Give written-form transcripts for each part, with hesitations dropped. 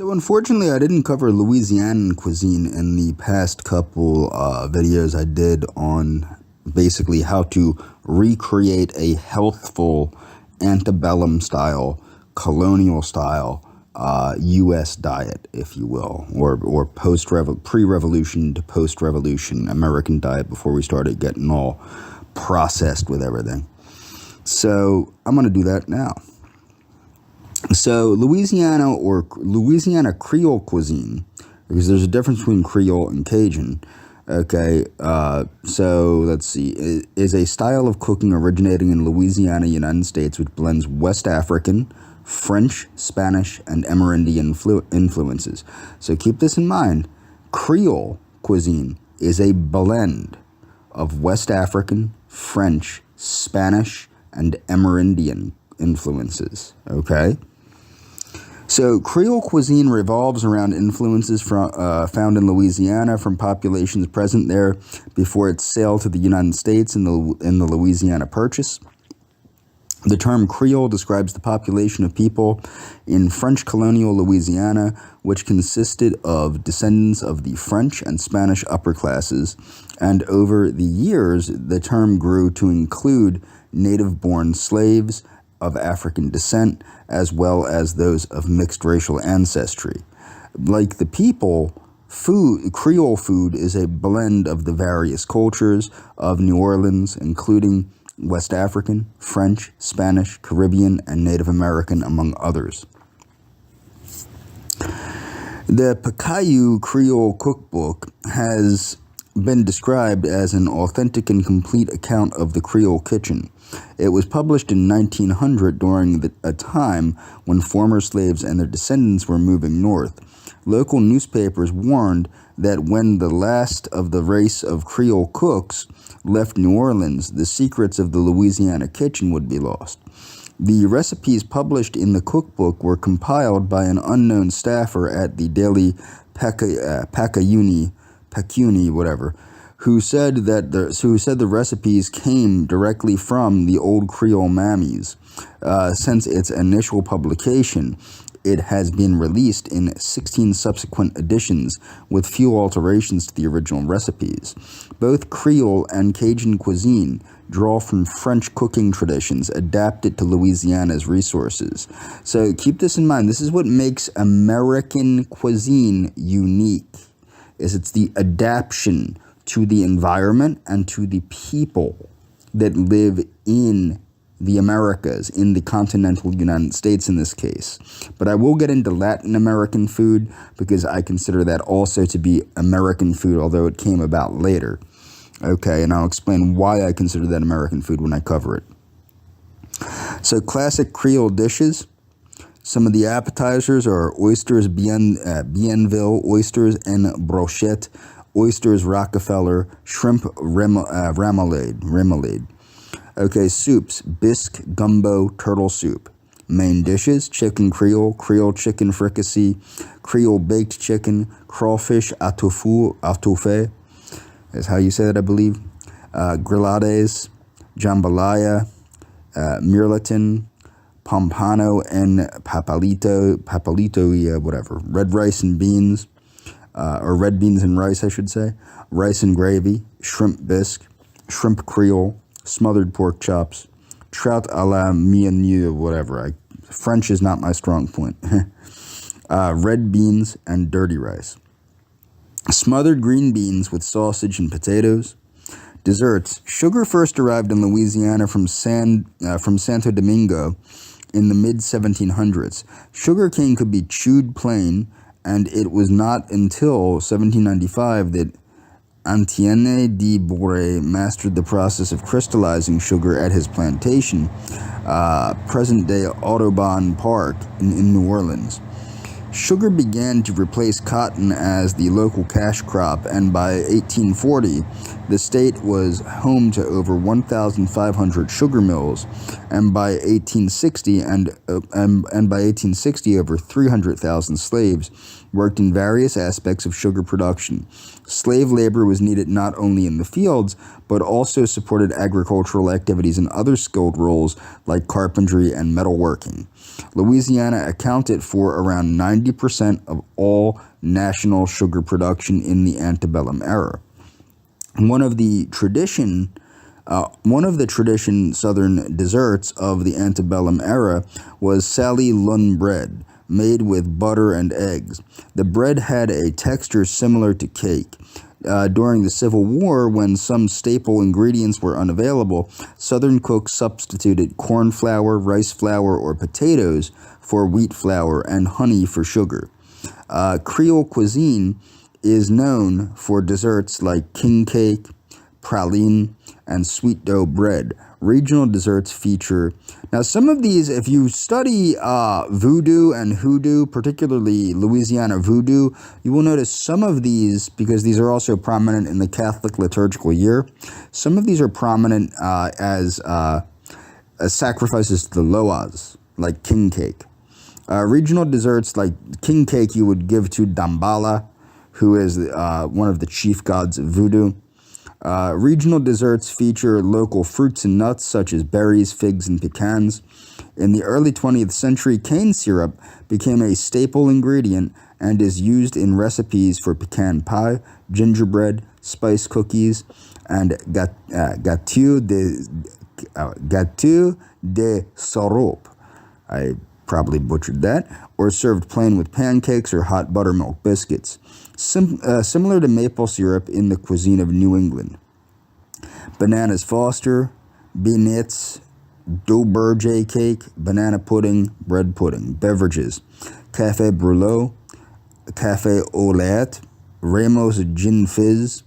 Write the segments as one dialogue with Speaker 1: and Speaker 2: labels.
Speaker 1: So unfortunately, I didn't cover Louisianan cuisine in the past couple videos I did on basically how to recreate a healthful antebellum style, colonial style U.S. diet, if you will, or pre-revolution to post-revolution American diet before we started getting all processed with everything. So I'm going to do that now. So Louisiana Creole cuisine, because there's a difference between Creole and Cajun. Okay, so let's see, is a style of cooking originating in Louisiana, United States, which blends West African, French, Spanish, and Amerindian influences. So keep this in mind. Creole cuisine is a blend of West African, French, Spanish, and Amerindian influences. Okay. So Creole cuisine revolves around influences found in Louisiana from populations present there before its sale to the United States in the Louisiana Purchase. The term Creole describes the population of people in French colonial Louisiana, which consisted of descendants of the French and Spanish upper classes, and over the years, the term grew to include native-born slaves of African descent, as well as those of mixed racial ancestry. Like the people, Creole food is a blend of the various cultures of New Orleans, including West African, French, Spanish, Caribbean, and Native American, among others. The Pikayu Creole Cookbook has been described as an authentic and complete account of the Creole kitchen. It was published in 1900 during a time when former slaves and their descendants were moving north. Local newspapers warned that when the last of the race of Creole cooks left New Orleans, the secrets of the Louisiana kitchen would be lost. The recipes published in the cookbook were compiled by an unknown staffer at the Daily Pacayune, who said the recipes came directly from the old Creole mammies. Since its initial publication, it has been released in 16 subsequent editions with few alterations to the original recipes. Both Creole and Cajun cuisine draw from French cooking traditions adapted to Louisiana's resources. So keep this in mind. This is what makes American cuisine unique, is it's the adaptation to the environment and to the people that live in the Americas, in the continental United States in this case. But I will get into Latin American food because I consider that also to be American food, although it came about later. Okay, and I'll explain why I consider that American food when I cover it. So classic Creole dishes. Some of the appetizers are oysters, Bienville, oysters en brochette, oysters Rockefeller, shrimp remoulade. Okay, soups, bisque, gumbo, turtle soup. Main dishes, chicken Creole, Creole chicken fricassee, Creole baked chicken, crawfish étouffée, is how you say that, I believe. Grillades, jambalaya, mirliton, pompano, and papalito, whatever. Red rice and beans, or red beans and rice, I should say. Rice and gravy, shrimp bisque, shrimp Creole, smothered pork chops, trout à la mignonne, whatever. French is not my strong point. Red beans and dirty rice. Smothered green beans with sausage and potatoes. Desserts. Sugar first arrived in Louisiana from Santo Domingo in the mid-1700s. Sugar cane could be chewed plain, and it was not until 1795 that Etienne de Boré mastered the process of crystallizing sugar at his plantation, present-day Audubon Park in New Orleans. Sugar began to replace cotton as the local cash crop, and by 1840, the state was home to over 1,500 sugar mills, and by 1860, over 300,000 slaves worked in various aspects of sugar production. Slave labor was needed not only in the fields, but also supported agricultural activities and other skilled roles like carpentry and metalworking. Louisiana accounted for around 90% 90% of all national sugar production in the antebellum era. One of the tradition southern desserts of the antebellum era was Sally Lunn bread, made with butter and eggs. The bread had a texture similar to cake. During the Civil War, when some staple ingredients were unavailable, Southern cooks substituted corn flour, rice flour, or potatoes for wheat flour and honey for sugar. Creole cuisine is known for desserts like king cake, praline, and sweet dough bread. Regional desserts feature. Now, some of these, if you study voodoo and hoodoo, particularly Louisiana voodoo, you will notice some of these, because these are also prominent in the Catholic liturgical year, some of these are prominent as sacrifices to the Loas, like king cake. Regional desserts like king cake you would give to Dambala, who is one of the chief gods of voodoo. Regional desserts feature local fruits and nuts such as berries, figs, and pecans. In the early 20th century, cane syrup became a staple ingredient and is used in recipes for pecan pie, gingerbread, spice cookies, and gâteau de sorop. I probably butchered that, or served plain with pancakes or hot buttermilk biscuits. Similar to maple syrup in the cuisine of New England. Bananas Foster, beignets, Dauberge cake, banana pudding, bread pudding. Beverages: Café Brûlot, Café au lait, Ramos Gin Fizz,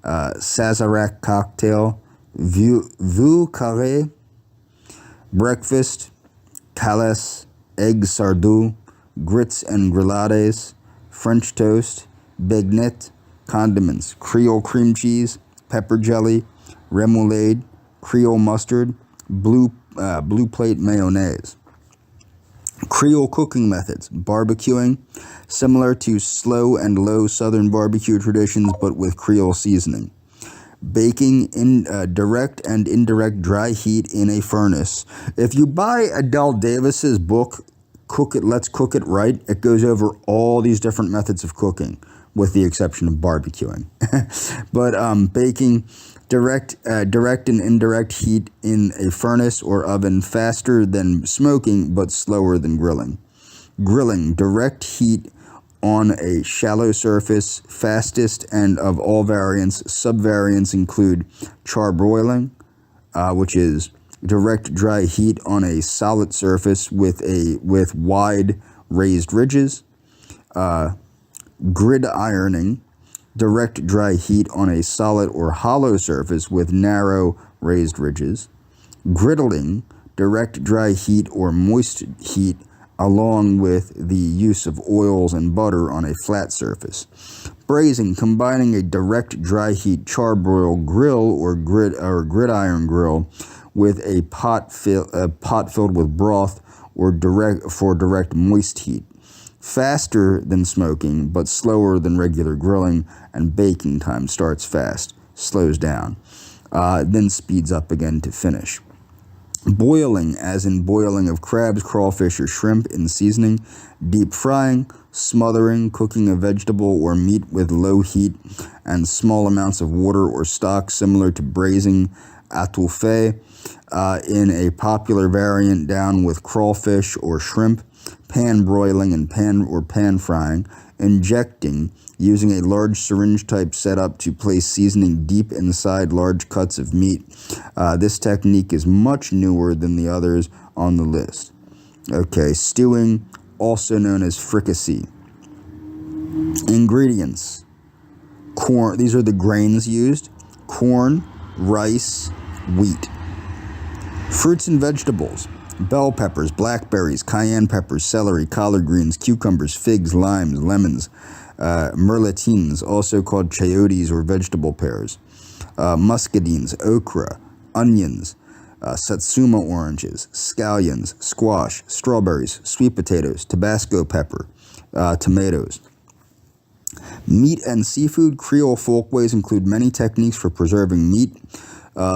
Speaker 1: Sazerac cocktail, Vieux Carré. Breakfast: Calais, egg sardou, grits and grillades, French toast, baguette. Condiments: Creole cream cheese, pepper jelly, remoulade, Creole mustard, blue plate mayonnaise. Creole cooking methods: barbecuing, similar to slow and low southern barbecue traditions but with Creole seasoning. Baking in direct and indirect dry heat in a furnace. If you buy Adele Davis's book, Let's Cook It Right, it goes over all these different methods of cooking, with the exception of barbecuing. But baking, direct and indirect heat in a furnace or oven, faster than smoking but slower than grilling. Grilling, direct heat on a shallow surface, fastest and of all variants. Subvariants include charbroiling, which is direct dry heat on a solid surface with wide raised ridges. Gridironing, direct dry heat on a solid or hollow surface with narrow raised ridges. Griddling, direct dry heat or moist heat along with the use of oils and butter on a flat surface. Braising, combining a direct dry heat charbroil grill or gridiron grill with a pot filled with broth or direct moist heat. Faster than smoking, but slower than regular grilling, and baking time starts fast, slows down, then speeds up again to finish. Boiling, as in boiling of crabs, crawfish, or shrimp in seasoning. Deep frying, smothering, cooking a vegetable or meat with low heat and small amounts of water or stock, similar to braising, étouffée, in a popular variant down with crawfish or shrimp. Pan broiling and pan frying. Injecting, using a large syringe-type setup to place seasoning deep inside large cuts of meat. This technique is much newer than the others on the list. Okay, stewing, also known as fricassee. Ingredients: corn. These are the grains used: corn, rice, wheat. Fruits and vegetables: bell peppers, blackberries, cayenne peppers, celery, collard greens, cucumbers, figs, limes, lemons, merletines, also called chayotes or vegetable pears, muscadines, okra, onions, satsuma oranges, scallions, squash, strawberries, sweet potatoes, Tabasco pepper, tomatoes. Meat and seafood. Creole folkways include many techniques for preserving meat.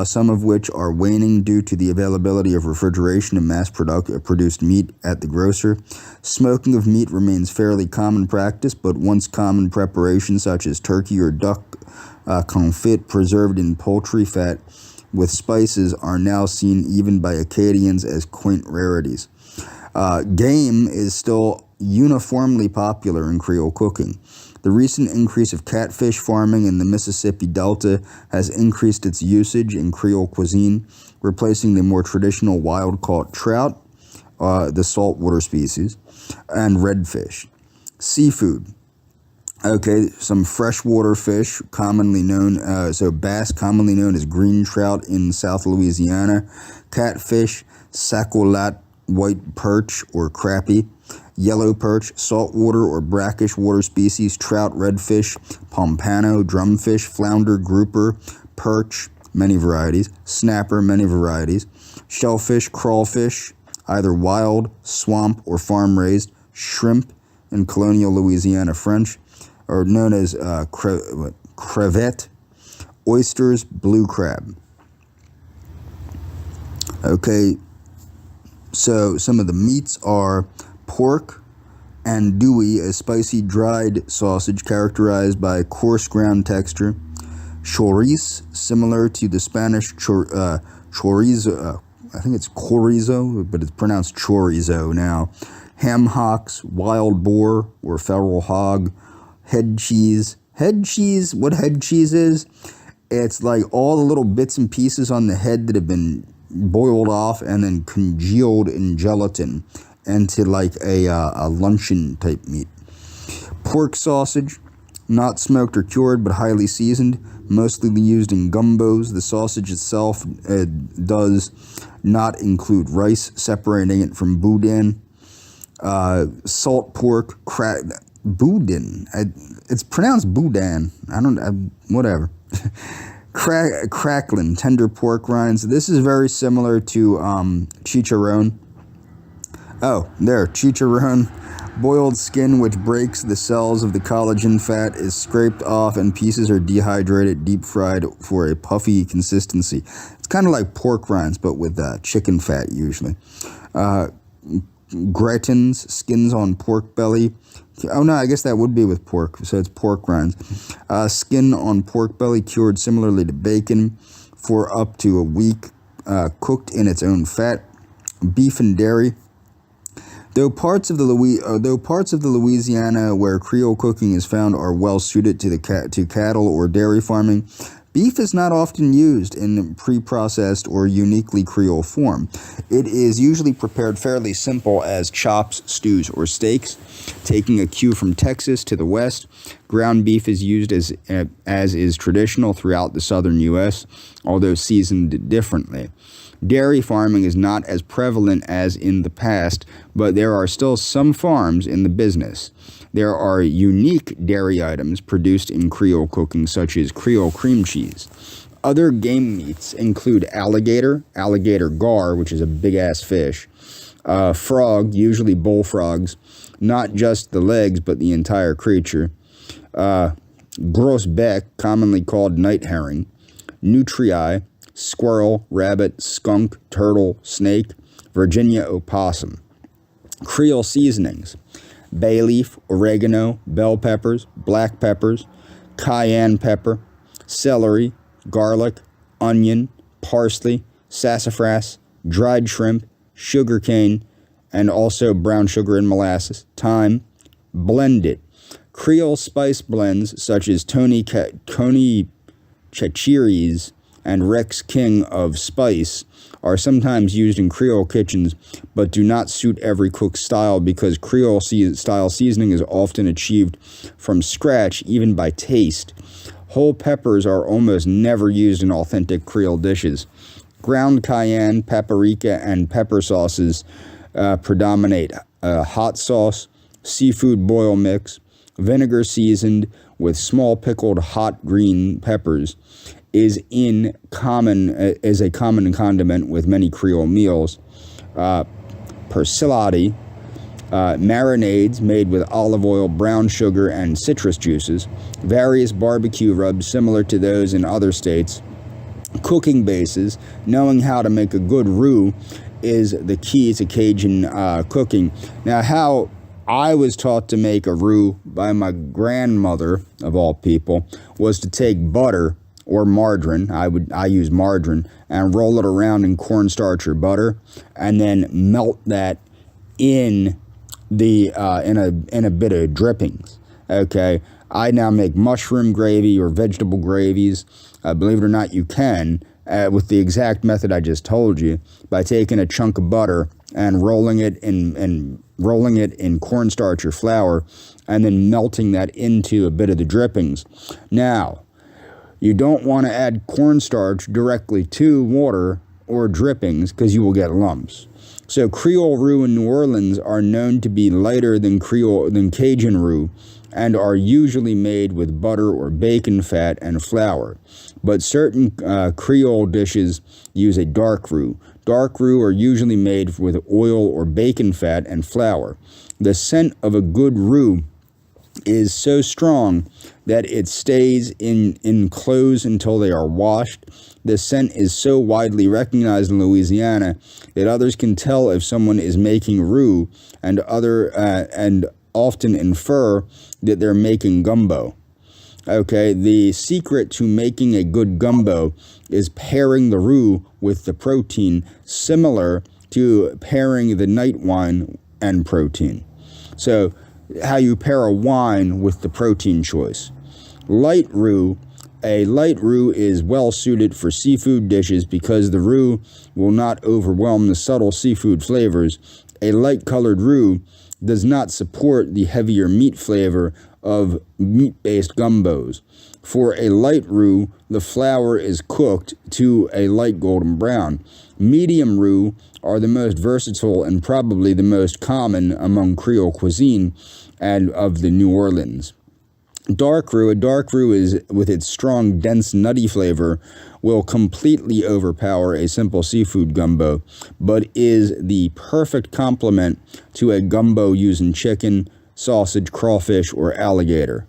Speaker 1: some of which are waning due to the availability of refrigeration and mass-produced meat at the grocer. Smoking of meat remains fairly common practice, but once common preparations such as turkey or duck confit preserved in poultry fat with spices are now seen even by Acadians as quaint rarities. Game is still uniformly popular in Creole cooking. The recent increase of catfish farming in the Mississippi Delta has increased its usage in Creole cuisine, replacing the more traditional wild-caught trout, the saltwater species, and redfish. Seafood. Okay, some freshwater fish, commonly known, bass, commonly known as green trout in South Louisiana, catfish, sacolat, white perch or crappie, yellow perch, saltwater or brackish water species, trout, redfish, pompano, drumfish, flounder, grouper, perch, many varieties, snapper, many varieties, shellfish, crawfish, either wild, swamp, or farm-raised, shrimp in colonial Louisiana French, are known as crevette, oysters, blue crab. Okay, so some of the meats are pork andouille, a spicy dried sausage characterized by coarse ground texture. Chorizo, similar to the Spanish chorizo, I think it's chorizo, but it's pronounced chorizo now. Ham hocks, wild boar or feral hog, head cheese. Head cheese, what head cheese is? It's like all the little bits and pieces on the head that have been boiled off and then congealed in gelatin into like a luncheon type meat. Pork sausage, not smoked or cured but highly seasoned, mostly used in gumbos. The sausage itself does not include rice, separating it from boudin. Salt pork, boudin. It's pronounced boudin. Whatever. Crackling, tender pork rinds. This is very similar to chicharron. Oh, there, chicharron. Boiled skin which breaks the cells of the collagen fat is scraped off and pieces are dehydrated, deep fried for a puffy consistency. It's kind of like pork rinds, but with chicken fat usually. Gratins, skins on pork belly. Oh no, I guess that would be with pork, so it's pork rinds. Skin on pork belly cured similarly to bacon for up to a week, cooked in its own fat. Beef and dairy. Though parts of the Louisiana where Creole cooking is found are well suited to cattle or dairy farming, beef is not often used in pre-processed or uniquely Creole form. It is usually prepared fairly simple as chops, stews, or steaks. Taking a cue from Texas to the west, ground beef is used as is traditional throughout the southern U.S., although seasoned differently. Dairy farming is not as prevalent as in the past, but there are still some farms in the business. There are unique dairy items produced in Creole cooking, such as Creole cream cheese. Other game meats include alligator gar, which is a big-ass fish, frog, usually bullfrogs, not just the legs, but the entire creature, gros bec, commonly called night herring, nutrii, squirrel, rabbit, skunk, turtle, snake, Virginia opossum. Creole seasonings: bay leaf, oregano, bell peppers, black peppers, cayenne pepper, celery, garlic, onion, parsley, sassafras, dried shrimp, sugar cane, and also brown sugar and molasses, thyme. Blended. Creole spice blends such as Tony Chachiris and Rex King of Spice are sometimes used in Creole kitchens, but do not suit every cook's style because Creole style seasoning is often achieved from scratch, even by taste. Whole peppers are almost never used in authentic Creole dishes. Ground cayenne, paprika, and pepper sauces predominate. Hot sauce, seafood boil mix, vinegar seasoned with small pickled hot green peppers is a common condiment with many Creole meals. Persillade, marinades made with olive oil, brown sugar, and citrus juices. Various barbecue rubs similar to those in other states. cooking bases. Knowing how to make a good roux is the key to Cajun cooking. Now, how I was taught to make a roux by my grandmother, of all people, was to take butter or margarine. I use margarine, and roll it around in cornstarch or butter, and then melt that in the in a bit of drippings. Okay, I now make mushroom gravy or vegetable gravies. Believe it or not, you can with the exact method I just told you, by taking a chunk of butter and rolling it in cornstarch or flour, and then melting that into a bit of the drippings. Now, you don't want to add cornstarch directly to water or drippings because you will get lumps. So Creole roux in New Orleans are known to be lighter than Cajun roux, and are usually made with butter or bacon fat and flour. But certain Creole dishes use a dark roux. Dark roux are usually made with oil or bacon fat and flour. The scent of a good roux is so strong that it stays in clothes until they are washed. The scent is so widely recognized in Louisiana that others can tell if someone is making roux, and often infer that they're making gumbo. Okay, the secret to making a good gumbo is pairing the roux with the protein, similar to pairing the night wine and protein. So, how you pair a wine with the protein choice. Light roux. A light roux is well suited for seafood dishes because the roux will not overwhelm the subtle seafood flavors. A light-colored roux does not support the heavier meat flavor of meat-based gumbos. For a light roux, the flour is cooked to a light golden brown. Medium roux are the most versatile and probably the most common among Creole cuisine and of the New Orleans. Dark roux. A dark roux is, with its strong, dense, nutty flavor, will completely overpower a simple seafood gumbo, but is the perfect complement to a gumbo using chicken, sausage, crawfish, or alligator.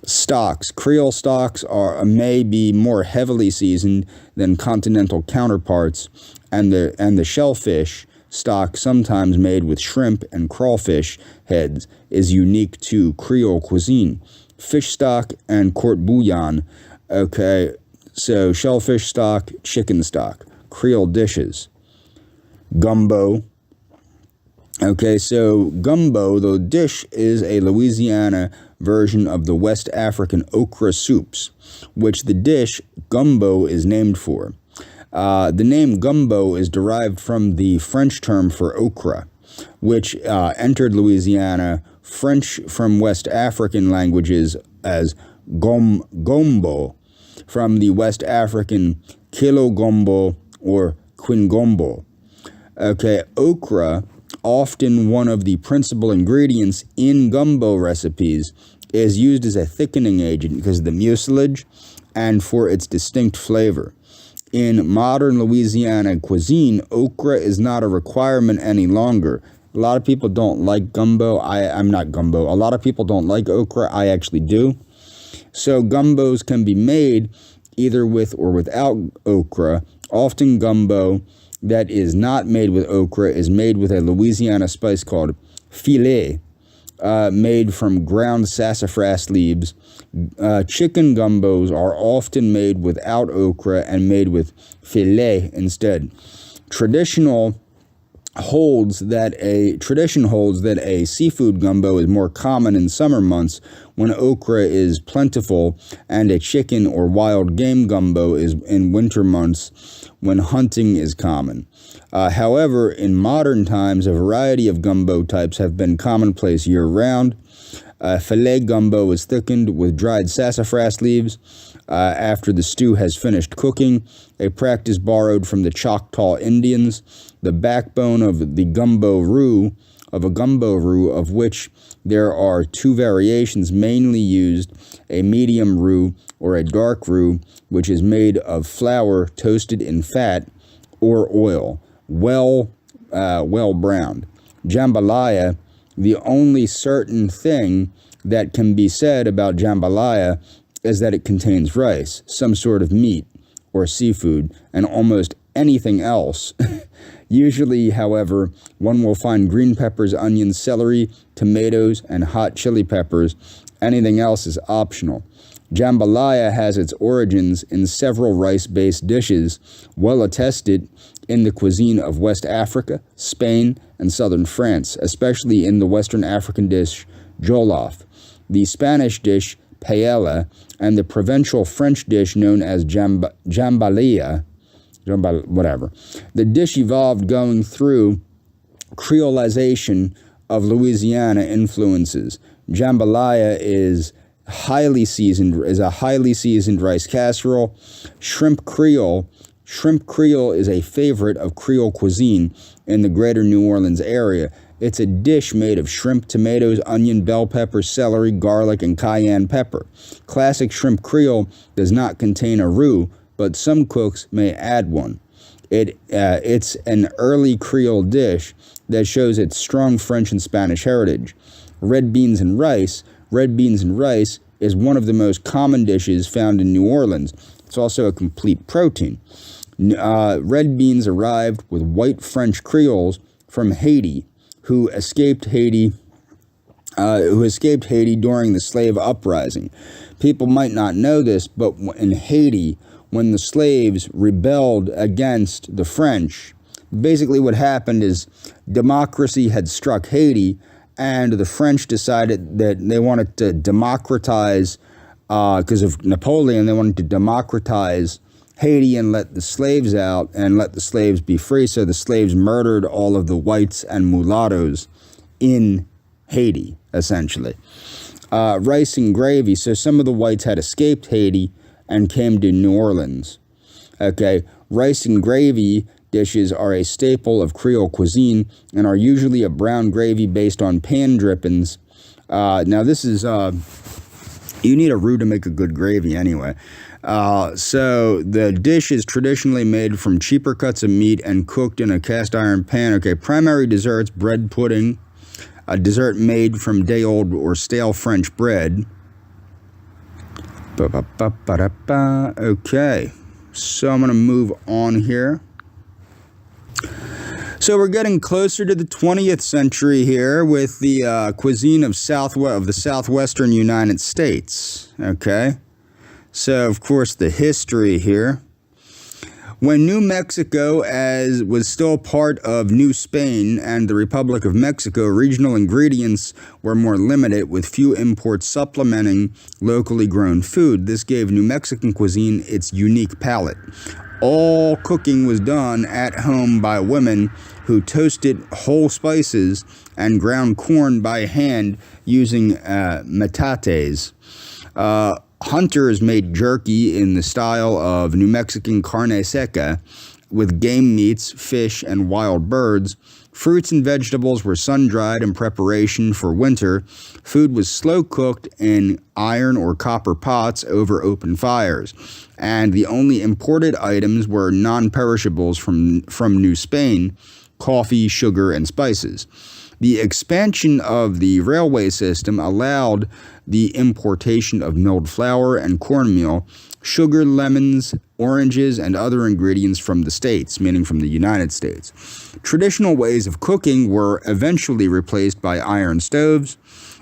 Speaker 1: Stocks. Creole stocks may be more heavily seasoned than continental counterparts, and the shellfish stock, sometimes made with shrimp and crawfish heads, is unique to Creole cuisine. Fish stock and court bouillon. Okay, so shellfish stock, chicken stock. Creole dishes. Gumbo. Okay, so gumbo, the dish, is a Louisiana version of the West African okra soups, which the dish gumbo is named for. The name gumbo is derived from the French term for okra, which entered Louisiana French from West African languages as gombo, from the West African kilo gombo or quingombo. Okay, okra, often one of the principal ingredients in gumbo recipes, is used as a thickening agent because of the mucilage and for its distinct flavor. In modern Louisiana cuisine, okra is not a requirement any longer. A lot of people don't like gumbo. I'm not gumbo. A lot of people don't like okra. I actually do. So gumbos can be made either with or without okra. Often gumbo that is not made with okra is made with a Louisiana spice called filet, made from ground sassafras leaves. Chicken gumbos are often made without okra and made with filet instead. Tradition holds that a seafood gumbo is more common in summer months when okra is plentiful, and a chicken or wild game gumbo is in winter months when hunting is common. However, in modern times, a variety of gumbo types have been commonplace year-round. Filet gumbo is thickened with dried sassafras leaves after the stew has finished cooking, a practice borrowed from the Choctaw Indians. The backbone of the gumbo roux, of which there are two variations mainly used, a medium roux or a dark roux, which is made of flour toasted in fat or oil, well browned. Jambalaya. The only certain thing that can be said about jambalaya is that it contains rice, some sort of meat, or seafood, and almost anything else. Usually, however, one will find green peppers, onions, celery, tomatoes, and hot chili peppers. Anything else is optional. Jambalaya has its origins in several rice-based dishes, well attested in the cuisine of West Africa, Spain, and southern France, especially in the Western African dish jollof, the Spanish dish paella, and the provincial French dish known as jambalaya. Whatever. The dish evolved going through creolization of Louisiana influences. Jambalaya is a highly seasoned rice casserole. Shrimp Creole is a favorite of Creole cuisine in the greater New Orleans area. It's a dish made of shrimp, tomatoes, onion, bell pepper, celery, garlic, and cayenne pepper. Classic Shrimp Creole does not contain a roux, but some cooks may add one. It's an early Creole dish that shows its strong French and Spanish heritage. Red beans and rice is one of the most common dishes found in New Orleans. It's also a complete protein. Red beans arrived with white French Creoles from Haiti, who escaped Haiti during the slave uprising. People might not know this, but in Haiti, when the slaves rebelled against the French, basically what happened is democracy had struck Haiti, and the French decided that they wanted to democratize, because of Napoleon, they wanted to democratize Haiti and let the slaves out and let the slaves be free. So the slaves murdered all of the whites and mulattoes in Haiti, essentially. Rice and gravy. So some of the whites had escaped Haiti and came to New Orleans. Okay, rice and gravy dishes are a staple of Creole cuisine and are usually a brown gravy based on pan drippings. Now this is, you need a roux to make a good gravy anyway. So the dish is traditionally made from cheaper cuts of meat and cooked in a cast iron pan. Okay, primary desserts, bread pudding, a dessert made from day-old or stale French bread. Okay, so I'm going to move on here. So we're getting closer to the 20th century here with the cuisine of the southwestern United States. Okay, so of course the history here. When New Mexico was still part of New Spain and the Republic of Mexico, regional ingredients were more limited, with few imports supplementing locally grown food. This gave New Mexican cuisine its unique palate. All cooking was done at home by women who toasted whole spices and ground corn by hand using metates. Hunters made jerky in the style of New Mexican carne seca with game meats, fish, and wild birds. Fruits and vegetables were sun-dried in preparation for winter. Food was slow-cooked in iron or copper pots over open fires. And the only imported items were non-perishables from New Spain: coffee, sugar, and spices. The expansion of the railway system allowed the importation of milled flour and cornmeal, sugar, lemons, oranges, and other ingredients from the States, meaning from the United States. Traditional ways of cooking were eventually replaced by iron stoves.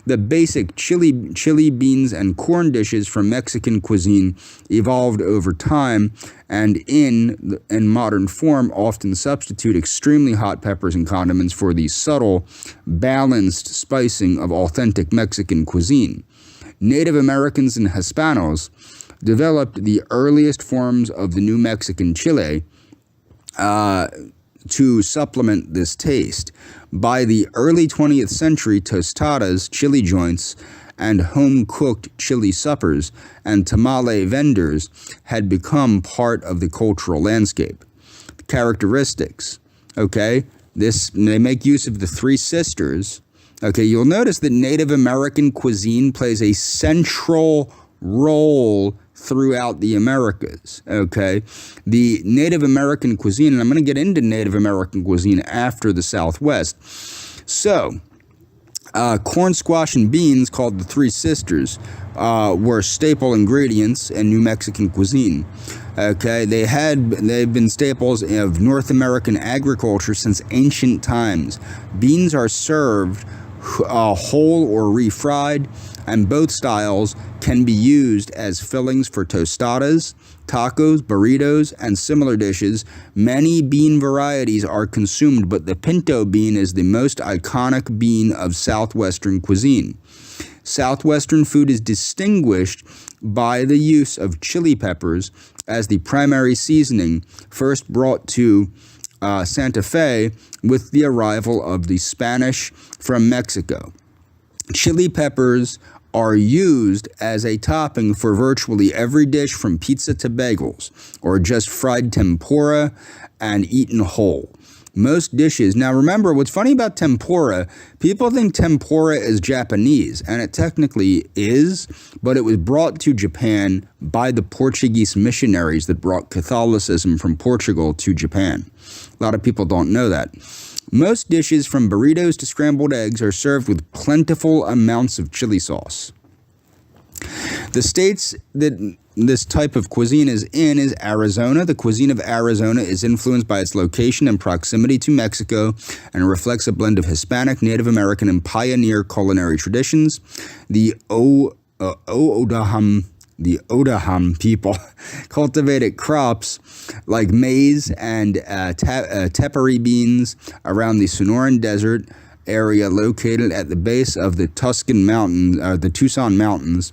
Speaker 1: The basic chili beans and corn dishes from Mexican cuisine evolved over time and in modern form often substitute extremely hot peppers and condiments for the subtle, balanced spicing of authentic Mexican cuisine. Native Americans and Hispanos developed the earliest forms of the New Mexican chile to supplement this taste. By the early 20th century, tostadas, chili joints, and home-cooked chili suppers and tamale vendors had become part of the cultural landscape. The characteristics, okay, they make use of the three sisters. Okay, you'll notice that Native American cuisine plays a central role throughout the Americas, okay? The Native American cuisine, and I'm going to get into Native American cuisine after the Southwest. So, corn, squash, and beans, called the Three Sisters, were staple ingredients in New Mexican cuisine. Okay, they've been staples of North American agriculture since ancient times. Beans are served whole or refried, and both styles can be used as fillings for tostadas, tacos, burritos, and similar dishes. Many bean varieties are consumed, but the pinto bean is the most iconic bean of Southwestern cuisine. Southwestern food is distinguished by the use of chili peppers as the primary seasoning, first brought to Santa Fe with the arrival of the Spanish from Mexico. Chili peppers are used as a topping for virtually every dish, from pizza to bagels, or just fried tempura and eaten whole. Most dishes, now remember, what's funny about tempura, people think tempura is Japanese, and it technically is, but it was brought to Japan by the Portuguese missionaries that brought Catholicism from Portugal to Japan. A lot of people don't know that. Most dishes, from burritos to scrambled eggs, are served with plentiful amounts of chili sauce. The states that this type of cuisine is in is Arizona. The cuisine of Arizona is influenced by its location and proximity to Mexico and reflects a blend of Hispanic, Native American, and pioneer culinary traditions. The Odaham people cultivated crops like maize and tepary beans around the Sonoran Desert area located at the base of the Tucson Mountains.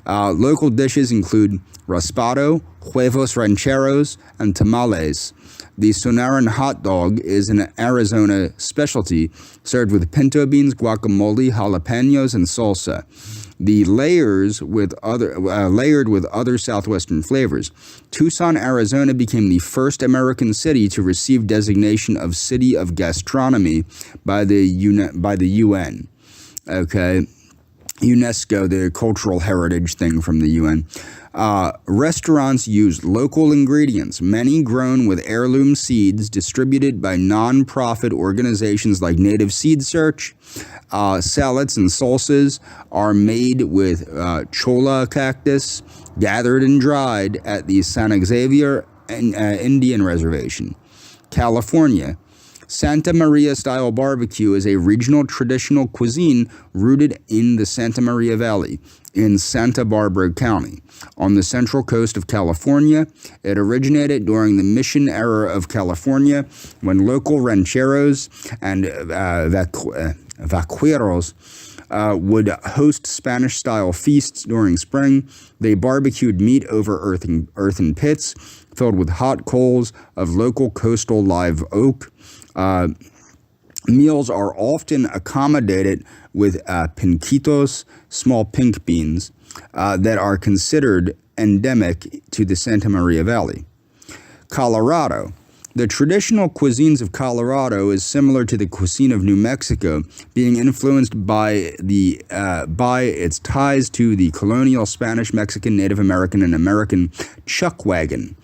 Speaker 1: Local dishes include raspado, huevos rancheros, and tamales. The Sonoran hot dog is an Arizona specialty, served with pinto beans, guacamole, jalapenos, and salsa. The layered with other Southwestern flavors. Tucson, Arizona became the first American city to receive designation of City of Gastronomy by the UN. Okay, UNESCO, the cultural heritage thing from the UN. Restaurants use local ingredients, many grown with heirloom seeds distributed by non-profit organizations like Native Seed Search. Salads and salsas are made with cholla cactus, gathered and dried at the San Xavier Indian Reservation. California. Santa Maria-style barbecue is a regional traditional cuisine rooted in the Santa Maria Valley in Santa Barbara County. On the central coast of California, it originated during the Mission era of California, when local rancheros and vaqueros would host Spanish-style feasts during spring. They barbecued meat over earthen pits filled with hot coals of local coastal live oak. Meals are often accommodated with pinquitos, small pink beans, that are considered endemic to the Santa Maria Valley. Colorado. The traditional cuisines of Colorado is similar to the cuisine of New Mexico, being influenced by its ties to the colonial Spanish, Mexican, Native American, and American chuck wagon.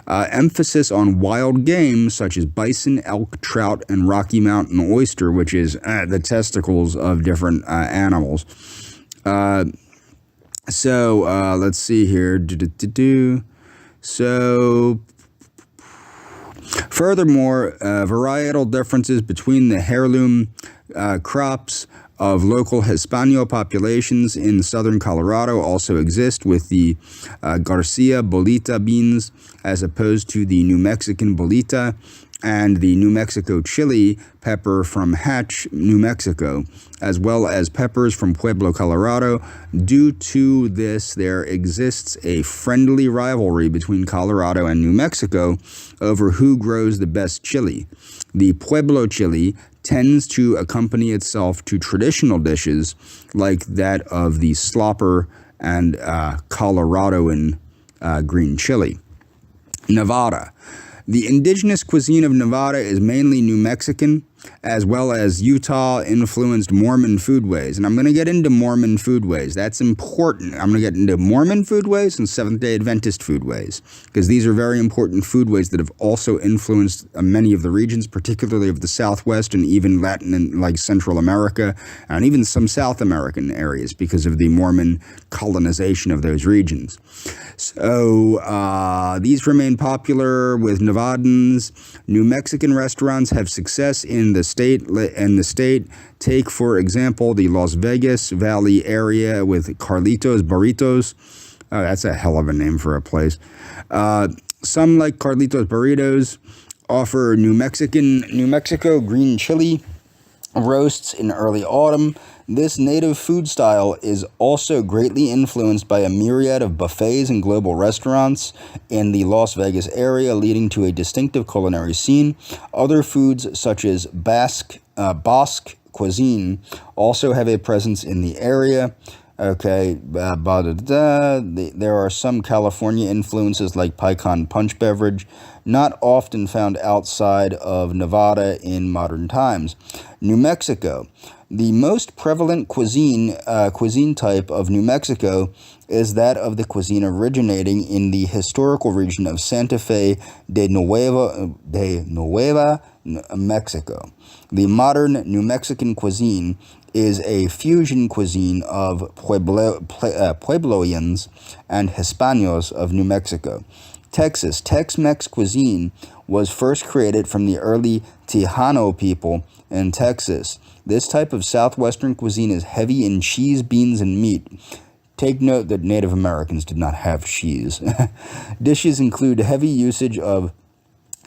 Speaker 1: Emphasis on wild game such as bison, elk, trout, and Rocky Mountain oyster, which is the testicles of different animals. Let's see here. Furthermore, varietal differences between the heirloom crops of local Hispano populations in southern Colorado also exist, with the Garcia bolita beans as opposed to the New Mexican bolita and the New Mexico chili pepper from Hatch, New Mexico, as well as peppers from Pueblo, Colorado. Due to this, there exists a friendly rivalry between Colorado and New Mexico over who grows the best chili. The Pueblo chili tends to accompany itself to traditional dishes like that of the slopper and Coloradoan green chili. Nevada. The indigenous cuisine of Nevada is mainly New Mexican. as well as Utah-influenced Mormon foodways. And I'm going to get into Mormon foodways. That's important. I'm going to get into Mormon foodways and Seventh-day Adventist foodways, because these are very important foodways that have also influenced many of the regions, particularly of the Southwest and even Latin and like Central America, and even some South American areas because of the Mormon colonization of those regions. So these remain popular with Nevadans. New Mexican restaurants have success in the state. Take, for example, the Las Vegas Valley area with Carlitos Burritos. Oh, that's a hell of a name for a place. Some, like Carlitos Burritos, offer New Mexico green chili roasts in early autumn. This native food style is also greatly influenced by a myriad of buffets and global restaurants in the Las Vegas area, leading to a distinctive culinary scene. Other foods, such as Basque cuisine, also have a presence in the area. Okay, there are some California influences like pecan punch beverage, not often found outside of Nevada in modern times. New Mexico. The most prevalent cuisine type of New Mexico is that of the cuisine originating in the historical region of Santa Fe de Nueva, Mexico. The modern New Mexican cuisine is a fusion cuisine of Puebloans and Hispanos of New Mexico. Texas. Tex-Mex cuisine was first created from the early Tejano people in Texas. This type of southwestern cuisine is heavy in cheese, beans, and meat. Take note that Native Americans did not have cheese. Dishes include heavy usage of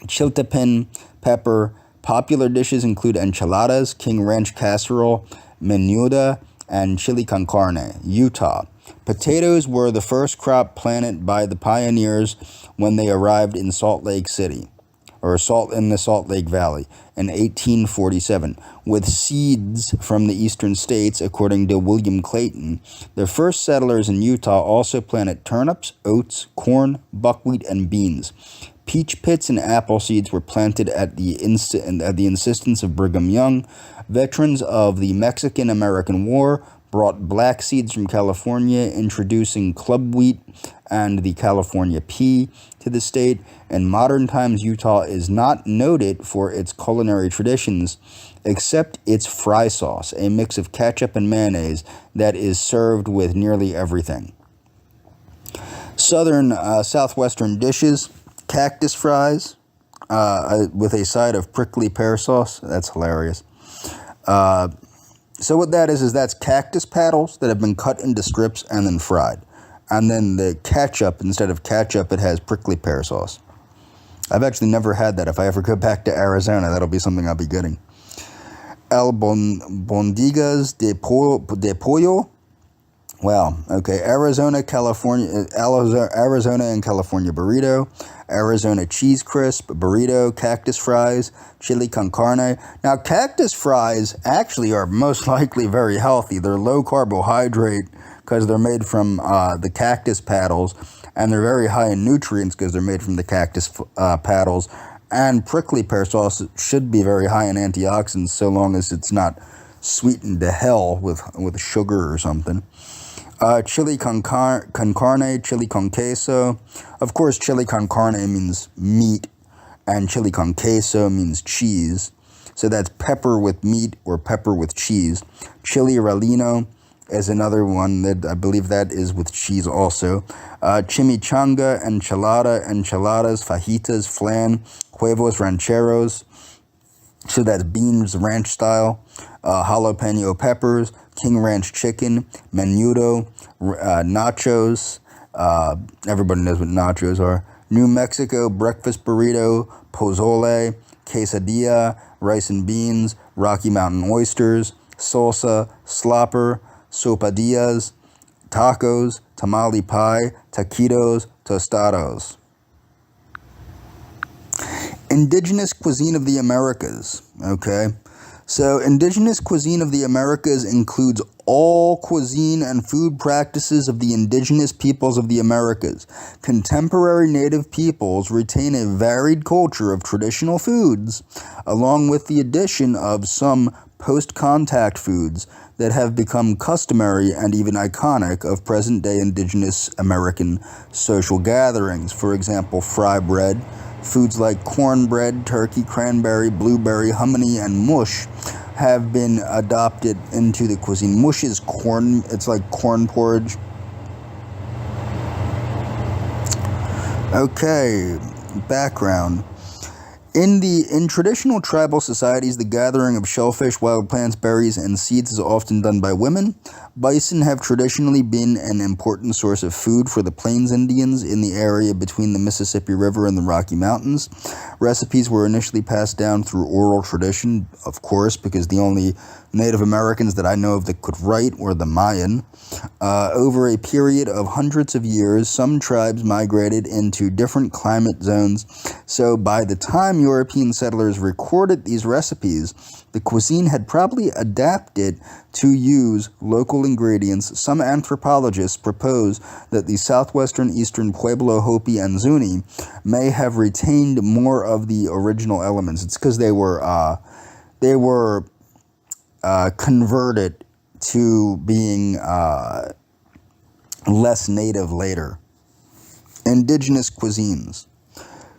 Speaker 1: chiltepin pepper. Popular dishes include enchiladas, King Ranch casserole, menuda, and chili con carne. Utah. Potatoes were the first crop planted by the pioneers when they arrived in Salt Lake City, in the Salt Lake Valley in 1847. With seeds from the eastern states, according to William Clayton, the first settlers in Utah also planted turnips, oats, corn, buckwheat, and beans. Peach pits and apple seeds were planted at the insistence of Brigham Young. Veterans of the Mexican-American War brought black seeds from California, introducing club wheat and the California pea to the state. In modern times, Utah is not noted for its culinary traditions, except its fry sauce, a mix of ketchup and mayonnaise that is served with nearly everything. Southwestern dishes, cactus fries with a side of prickly pear sauce. That's hilarious. So what that is that's cactus paddles that have been cut into strips and then fried. And then the ketchup, instead of ketchup, it has prickly pear sauce. I've actually never had that. If I ever go back to Arizona, that'll be something I'll be getting. Albondigas de pollo. Wow. Okay. Arizona and California burrito, Arizona cheese crisp, burrito, cactus fries, chili con carne. Now, cactus fries actually are most likely very healthy. They're low carbohydrate because they're made from the cactus paddles, and they're very high in nutrients because they're made from the cactus paddles. And prickly pear sauce should be very high in antioxidants, so long as it's not sweetened to hell with sugar or something. Chili con carne, chili con queso. Of course, chili con carne means meat, and chili con queso means cheese. So that's pepper with meat or pepper with cheese. Chili relleno is another one that I believe that is with cheese also. Chimichanga, enchiladas, fajitas, flan, huevos rancheros. So that's beans ranch style. Jalapeno peppers, King Ranch chicken, menudo, nachos. Everybody knows what nachos are. New Mexico breakfast burrito, pozole, quesadilla, rice and beans, Rocky Mountain oysters, salsa, slopper, sopadillas, tacos, tamale pie, taquitos, tostados. Indigenous cuisine of the Americas, okay? So, indigenous cuisine of the Americas includes all cuisine and food practices of the indigenous peoples of the Americas. Contemporary native peoples retain a varied culture of traditional foods, along with the addition of some post-contact foods that have become customary and even iconic of present-day indigenous American social gatherings. For example, fry bread. Foods like cornbread, turkey, cranberry, blueberry, hominy, and mush have been adopted into the cuisine. Mush is corn, it's like corn porridge. Okay, background. In traditional tribal societies, the gathering of shellfish, wild plants, berries, and seeds is often done by women. Bison have traditionally been an important source of food for the Plains Indians in the area between the Mississippi River and the Rocky Mountains. Recipes were initially passed down through oral tradition, of course, because the only Native Americans that I know of that could write were the Mayan. Over a period of hundreds of years, some tribes migrated into different climate zones, so by the time European settlers recorded these recipes, the cuisine had probably adapted to use local ingredients. Some anthropologists propose that the southwestern eastern Pueblo, Hopi, and Zuni may have retained more of the original elements. It's because they were converted to being less native later. Indigenous cuisines.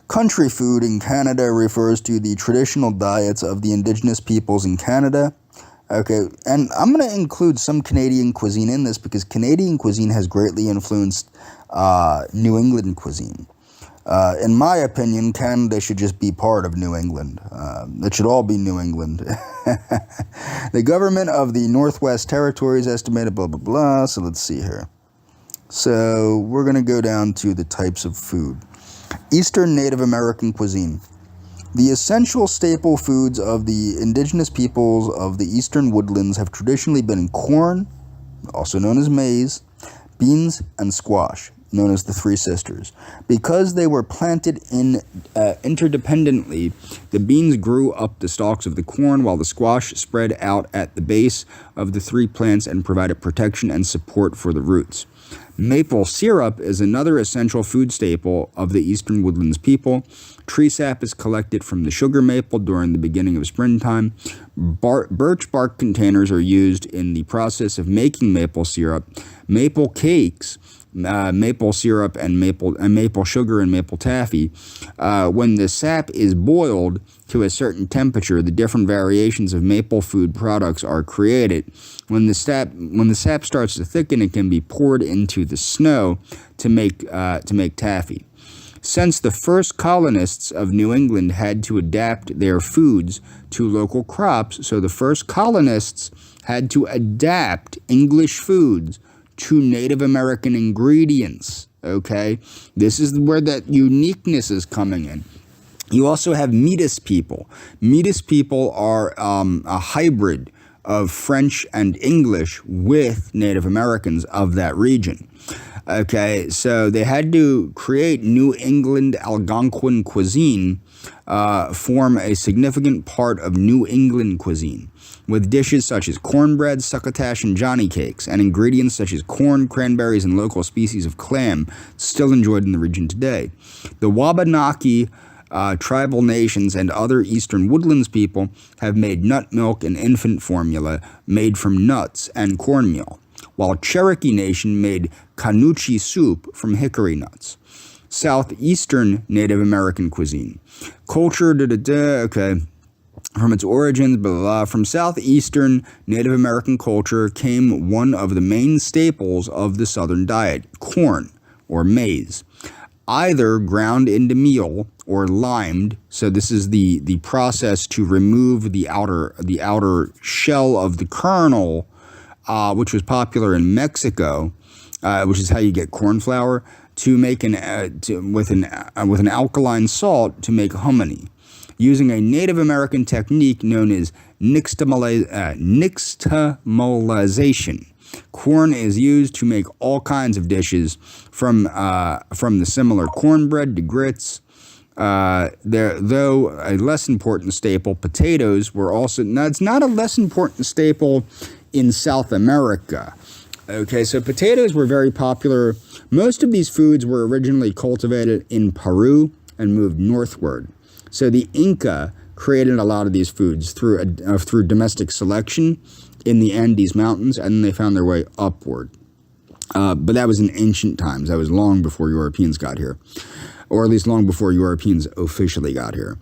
Speaker 1: Country food in Canada refers to the traditional diets of the indigenous peoples in Canada. Okay, and I'm going to include some Canadian cuisine in this because Canadian cuisine has greatly influenced New England cuisine. In my opinion, Canada should just be part of New England. It should all be New England. The government of the Northwest Territories estimated blah, blah, blah. So let's see here. So we're going to go down to the types of food. Eastern Native American cuisine. The essential staple foods of the indigenous peoples of the eastern woodlands have traditionally been corn, also known as maize, beans, and squash, known as the Three Sisters. Because they were planted interdependently, the beans grew up the stalks of the corn while the squash spread out at the base of the three plants and provided protection and support for the roots. Maple syrup is another essential food staple of the eastern woodlands people. Tree sap is collected from the sugar maple during the beginning of springtime. Birch bark containers are used in the process of making maple syrup. Maple cakes, maple syrup and maple sugar and maple taffy. When the sap is boiled to a certain temperature, the different variations of maple food products are created. When the sap starts to thicken, it can be poured into the snow to make taffy. Since the first colonists of New England had to adapt their foods to local crops, so the first colonists had to adapt English foods to Native American ingredients, okay? This is where that uniqueness is coming in. You also have Metis people. Metis people are a hybrid of French and English with Native Americans of that region. Okay, so they had to create New England Algonquin cuisine, form a significant part of New England cuisine, with dishes such as cornbread, succotash, and johnny cakes, and ingredients such as corn, cranberries, and local species of clam still enjoyed in the region today. The Wabanaki tribal nations and other eastern woodlands people have made nut milk and infant formula made from nuts and cornmeal, while Cherokee Nation made canuchi soup from hickory nuts. Southeastern Native American cuisine. Culture, okay. From its origins, blah, blah, blah. From southeastern Native American culture came one of the main staples of the southern diet, corn, or maize. Either ground into meal or limed, so this is the process to remove the outer shell of the kernel, which was popular in Mexico, which is how you get corn flour, to make with an alkaline salt to make hominy, using a Native American technique known as nixtamalization. Corn is used to make all kinds of dishes, from the similar cornbread to grits, Though a less important staple, potatoes were also, now it's not a less important staple in South America. Okay, so potatoes were very popular. Most of these foods were originally cultivated in Peru and moved northward. So the Inca created a lot of these foods through domestic selection in the Andes Mountains, and then they found their way upward. But that was in ancient times. That was long before Europeans got here, or at least long before Europeans officially got here.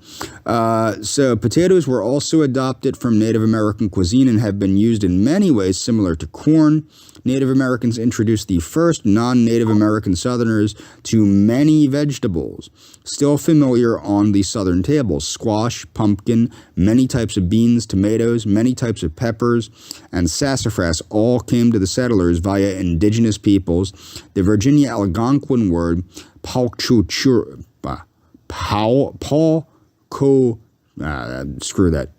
Speaker 1: So potatoes were also adopted from Native American cuisine and have been used in many ways similar to corn. Native Americans introduced the first non-Native American Southerners to many vegetables, still familiar on the Southern tables: squash, pumpkin, many types of beans, tomatoes, many types of peppers, and sassafras all came to the settlers via indigenous peoples. The Virginia Algonquin word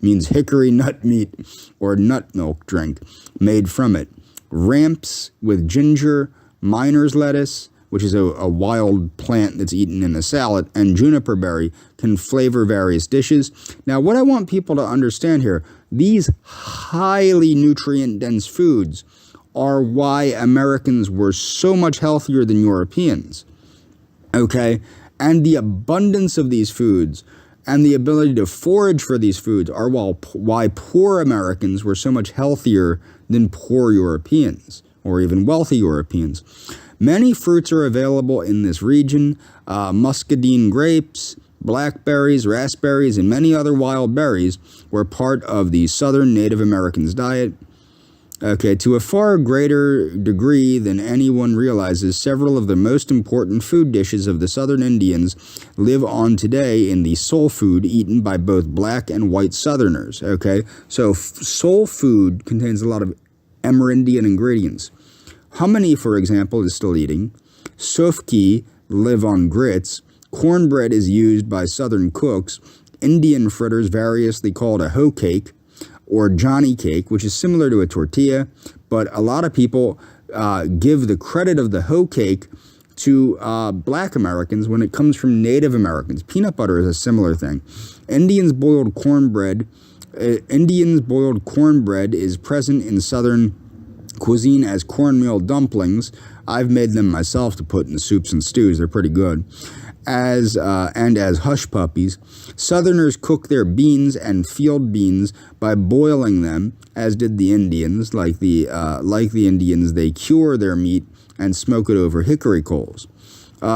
Speaker 1: means hickory nut meat or nut milk drink made from it. Ramps with ginger, miner's lettuce, which is a wild plant that's eaten in a salad, and juniper berry can flavor various dishes. Now, what I want people to understand here, these highly nutrient-dense foods are why Americans were so much healthier than Europeans. Okay? And the abundance of these foods and the ability to forage for these foods are why poor Americans were so much healthier than poor Europeans, or even wealthy Europeans. Many fruits are available in this region: muscadine grapes, blackberries, raspberries, and many other wild berries were part of the Southern Native Americans' diet. Okay, to a far greater degree than anyone realizes, several of the most important food dishes of the Southern Indians live on today in the soul food eaten by both black and white Southerners. Okay, so soul food contains a lot of Amerindian ingredients. Hominy, for example, is still eating. Sofki live on grits. Cornbread is used by Southern cooks. Indian fritters, variously called a hoe cake or Johnny cake, which is similar to a tortilla, but a lot of people give the credit of the hoe cake to black Americans when it comes from Native Americans. Peanut butter is a similar thing. Indians boiled cornbread is present in Southern cuisine as cornmeal dumplings. I've made them myself to put in soups and stews. They're pretty good. As hush puppies. Southerners cook their beans and field beans by boiling them, as did the Indians. Like the Indians, they cure their meat and smoke it over hickory coals.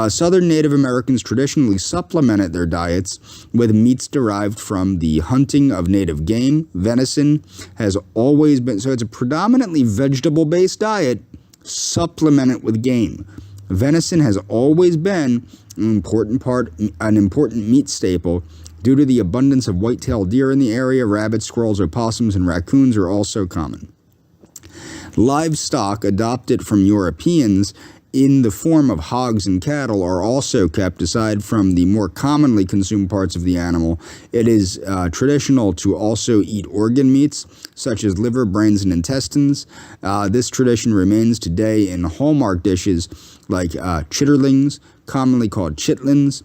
Speaker 1: Southern Native Americans traditionally supplemented their diets with meats derived from the hunting of native game. Venison has always been, so it's a predominantly vegetable-based diet, supplemented with game. Venison has always been an important meat staple. Due to the abundance of white-tailed deer in the area, rabbits, squirrels, opossums, and raccoons are also common. Livestock adopted from Europeans in the form of hogs and cattle are also kept. Aside from the more commonly consumed parts of the animal, it is traditional to also eat organ meats, such as liver, brains, and intestines. This tradition remains today in hallmark dishes like chitterlings, commonly called chitlins,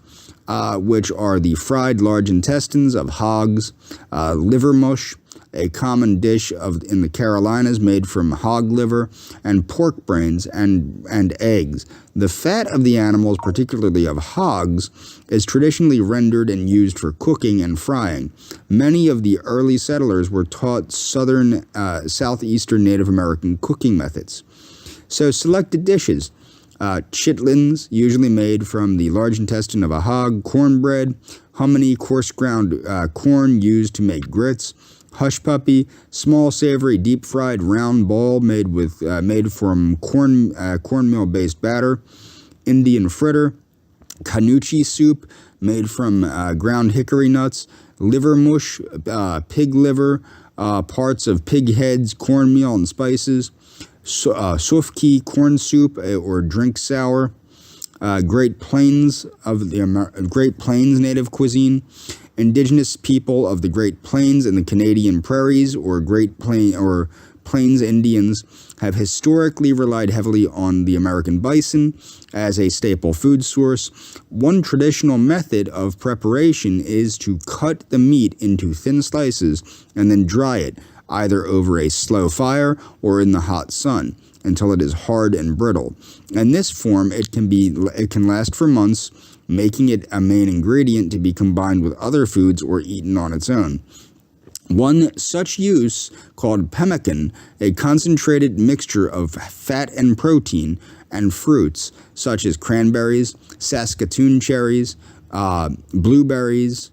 Speaker 1: which are the fried large intestines of hogs, liver mush, a common dish in the Carolinas made from hog liver, and pork brains and eggs. The fat of the animals, particularly of hogs, is traditionally rendered and used for cooking and frying. Many of the early settlers were taught southeastern Native American cooking methods. So selected dishes: chitlins, usually made from the large intestine of a hog; cornbread; hominy, coarse ground corn used to make grits; hush puppy, small, savory, deep-fried round ball made from cornmeal-based batter; Indian fritter; canuchi soup made from ground hickory nuts; liver mush, pig liver, parts of pig heads, cornmeal, and spices; sufki, corn soup or drink sour; Great Plains native cuisine; indigenous people of the Great Plains and the Canadian prairies, or Plains Indians have historically relied heavily on the American bison as a staple food source. One traditional method of preparation is to cut the meat into thin slices and then dry it, either over a slow fire or in the hot sun, until it is hard and brittle. In this form, it can last for months, making it a main ingredient to be combined with other foods or eaten on its own. One such use, called pemmican, a concentrated mixture of fat and protein, and fruits such as cranberries, Saskatoon cherries, blueberries,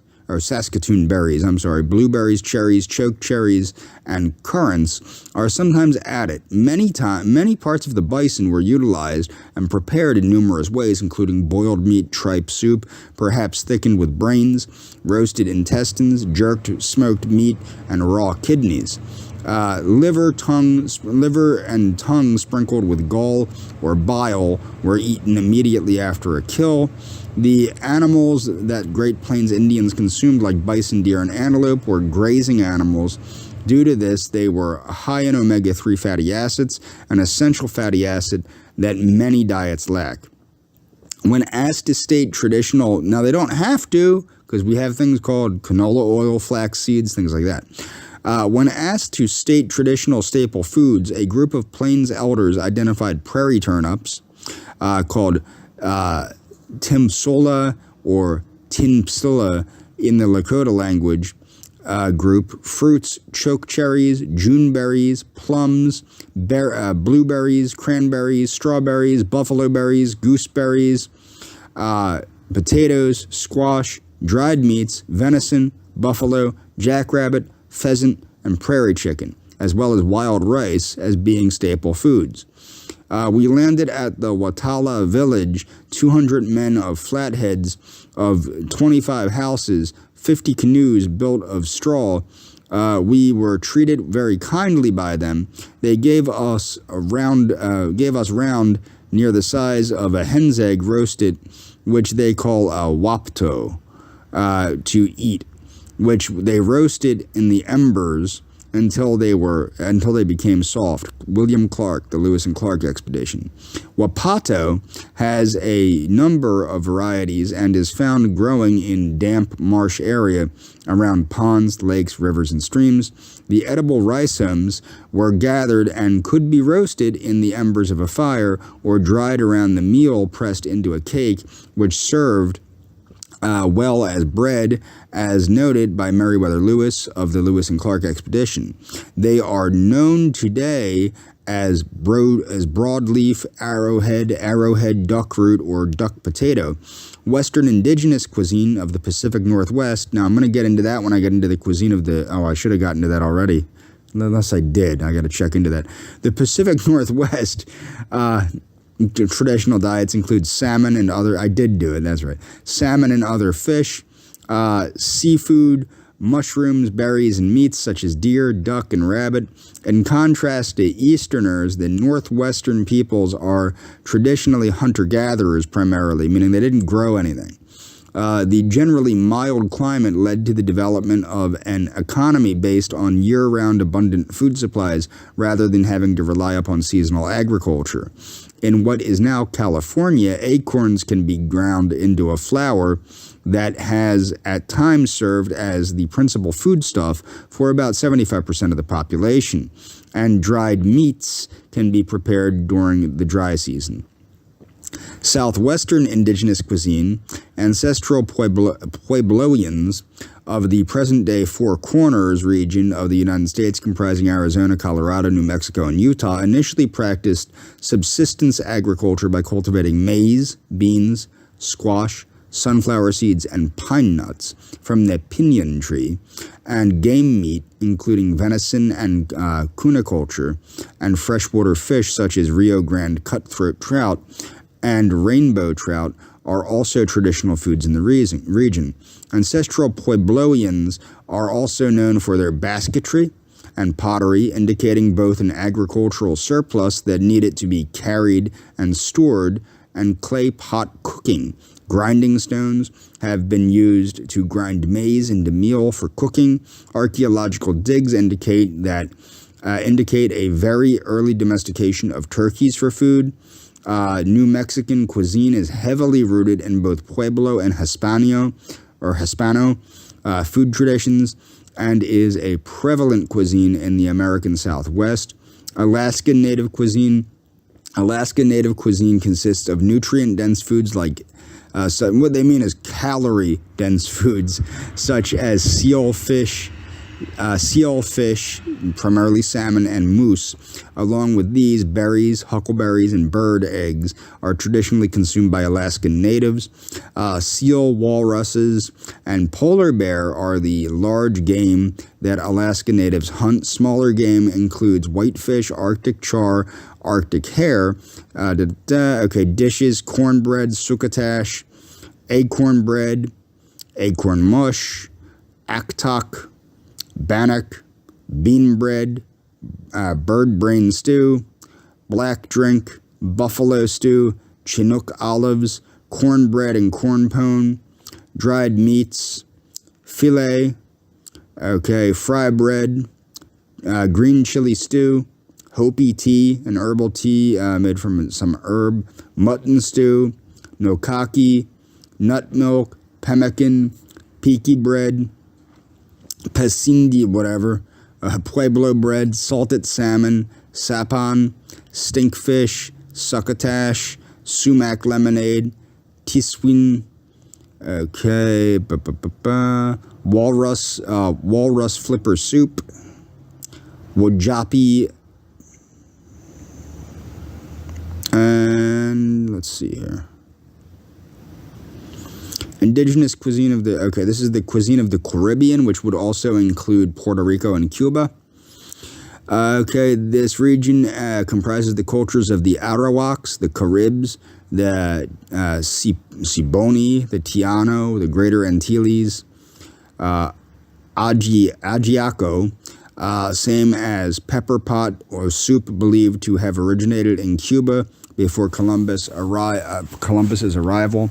Speaker 1: cherries, choke cherries, and currants are sometimes added. Many parts of the bison were utilized and prepared in numerous ways, including boiled meat, tripe soup, perhaps thickened with brains, roasted intestines, jerked smoked meat, and raw kidneys. Liver and tongue sprinkled with gall or bile were eaten immediately after a kill. The animals that Great Plains Indians consumed, like bison, deer, and antelope, were grazing animals. Due to this, they were high in omega-3 fatty acids, an essential fatty acid that many diets lack. When asked to state traditional, now they don't have to, because we have things called canola oil, flax seeds, things like that. When asked to state traditional staple foods, a group of Plains elders identified prairie turnips, called Timsola or Tinpsilla in the Lakota language group, fruits, choke cherries, juneberries, plums, blueberries, cranberries, strawberries, buffalo berries, gooseberries, potatoes, squash, dried meats, venison, buffalo, jackrabbit, pheasant, and prairie chicken, as well as wild rice as being staple foods. We landed at the Watala village, 200 men of flatheads of 25 houses, 50 canoes built of straw. We were treated very kindly by them. They gave us round near the size of a hen's egg roasted, which they call a wapto, to eat, which they roasted in the embers until they became soft. William Clark, the Lewis and Clark expedition. Wapato has a number of varieties and is found growing in damp marsh area around ponds, lakes, rivers, and streams. The edible rhizomes were gathered and could be roasted in the embers of a fire or dried around the meal pressed into a cake, which served well as bread, as noted by Meriwether Lewis of the Lewis and Clark expedition. They are known today as broadleaf, arrowhead, duck root, or duck potato. Western indigenous cuisine of the Pacific Northwest. Now, I'm going to get into that when I get into the cuisine of the... Oh, I should have gotten to that already. Unless I did. I got to check into that. The Pacific Northwest... traditional diets include salmon and other... I did do it, that's right. Salmon and other fish, seafood, mushrooms, berries, and meats such as deer, duck, and rabbit. In contrast to Easterners, the Northwestern peoples are traditionally hunter-gatherers primarily, meaning they didn't grow anything. The generally mild climate led to the development of an economy based on year-round abundant food supplies rather than having to rely upon seasonal agriculture. In what is now California, acorns can be ground into a flour that has at times served as the principal foodstuff for about 75% of the population, and dried meats can be prepared during the dry season. Southwestern indigenous cuisine, ancestral Puebloians of the present-day Four Corners region of the United States, comprising Arizona, Colorado, New Mexico, and Utah, initially practiced subsistence agriculture by cultivating maize, beans, squash, sunflower seeds, and pine nuts from the pinyon tree, and game meat, including venison and cuniculture, and freshwater fish such as Rio Grande cutthroat trout and rainbow trout are also traditional foods in the region. Ancestral Puebloians are also known for their basketry and pottery, indicating both an agricultural surplus that needed to be carried and stored, and clay pot cooking. Grinding stones have been used to grind maize into meal for cooking. Archaeological digs indicate that indicate a very early domestication of turkeys for food. New Mexican cuisine is heavily rooted in both Pueblo and Hispano food traditions and is a prevalent cuisine in the American Southwest. Alaskan native cuisine consists of nutrient-dense foods like so what they mean is calorie-dense foods such as seal fish, primarily salmon, and moose. Along with these, berries, huckleberries, and bird eggs are traditionally consumed by Alaskan natives. Seal, walruses, and polar bear are the large game that Alaska natives hunt. Smaller game includes whitefish, Arctic char, Arctic hare. Dishes: cornbread, succotash, acorn bread, acorn mush, aktok, bannock, bean bread, bird brain stew, black drink, buffalo stew, Chinook olives, cornbread and corn pone, dried meats, filet, fry bread, green chili stew, Hopi tea, an herbal tea made from some herb, mutton stew, nokaki, nut milk, pemmican, peaky bread, pasindi, Pueblo bread, salted salmon, sapon, stinkfish, succotash, sumac lemonade, tiswin, walrus flipper soup, wajapi, and let's see here. Indigenous cuisine of the, this is the cuisine of the Caribbean, which would also include Puerto Rico and Cuba. This region comprises the cultures of the Arawaks, the Caribs, the Siboney, the Tiano, the Greater Antilles, Ajiaco, same as pepper pot or soup, believed to have originated in Cuba before Columbus's arrival.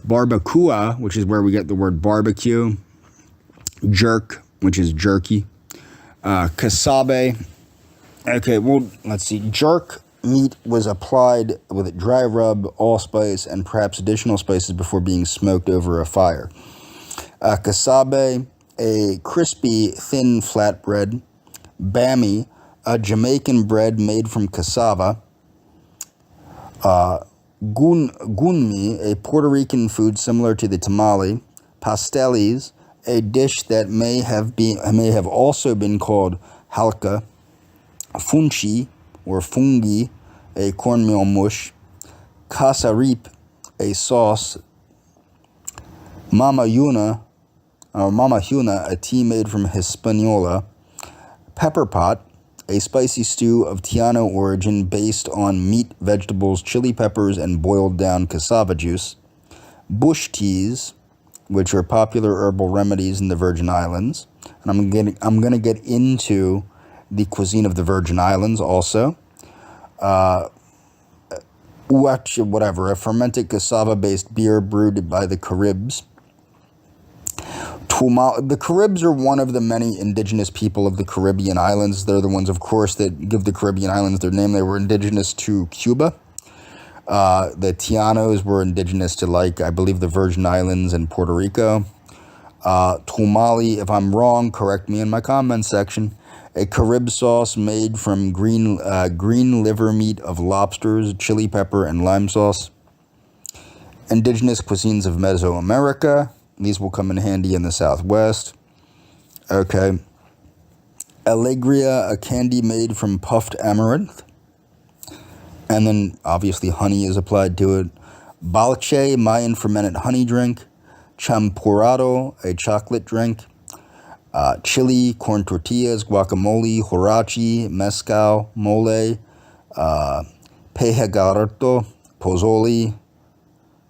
Speaker 1: Barbacoa, which is where we get the word barbecue. Jerk, which is jerky. Casabe. Let's see. Jerk meat was applied with dry rub, allspice, and perhaps additional spices before being smoked over a fire. Casabe, a crispy, thin flatbread. Bami, a Jamaican bread made from cassava. Gunmi, a Puerto Rican food similar to the tamale. Pasteles, a dish that may have also been called halka. Funchi, or fungi, a cornmeal mush. Casarip, a sauce. Mama Yuna, a tea made from Hispaniola. Pepper pot, a spicy stew of Tiano origin based on meat, vegetables, chili peppers, and boiled down cassava juice. Bush teas, which are popular herbal remedies in the Virgin Islands. And I'm gonna get into the cuisine of the Virgin Islands also. A fermented cassava-based beer brewed by the Caribs. The Caribs are one of the many indigenous people of the Caribbean islands. They're the ones, of course, that give the Caribbean islands their name. They were indigenous to Cuba. The Tianos were indigenous to, I believe, the Virgin Islands and Puerto Rico. Tumali, if I'm wrong, correct me in my comment section. A Carib sauce made from green liver meat of lobsters, chili pepper, and lime sauce. Indigenous cuisines of Mesoamerica. These will come in handy in the Southwest. Alegria, a candy made from puffed amaranth. And then, obviously, honey is applied to it. Balche, Mayan fermented honey drink. Champurrado, a chocolate drink. Chili, corn tortillas, guacamole, huarache, mezcal, mole. Pejegarto, pozole.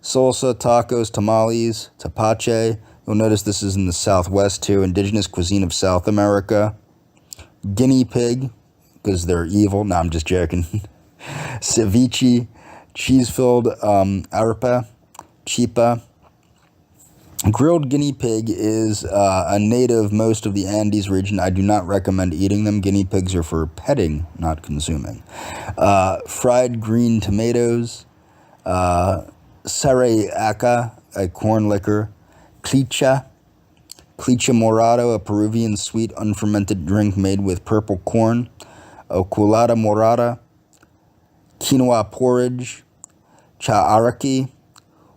Speaker 1: Salsa, tacos, tamales, tapache. You'll notice this is in the Southwest too. Indigenous cuisine of South America. Guinea pig, because they're evil. No, I'm just joking. Ceviche, cheese-filled arepa, chipa. Grilled guinea pig is a native most of the Andes region. I do not recommend eating them. Guinea pigs are for petting, not consuming. Fried green tomatoes. Sareaca, a corn liquor. Clicha. Clicha morado, a Peruvian sweet unfermented drink made with purple corn. Oculata morada. Quinoa porridge. Chaaraki.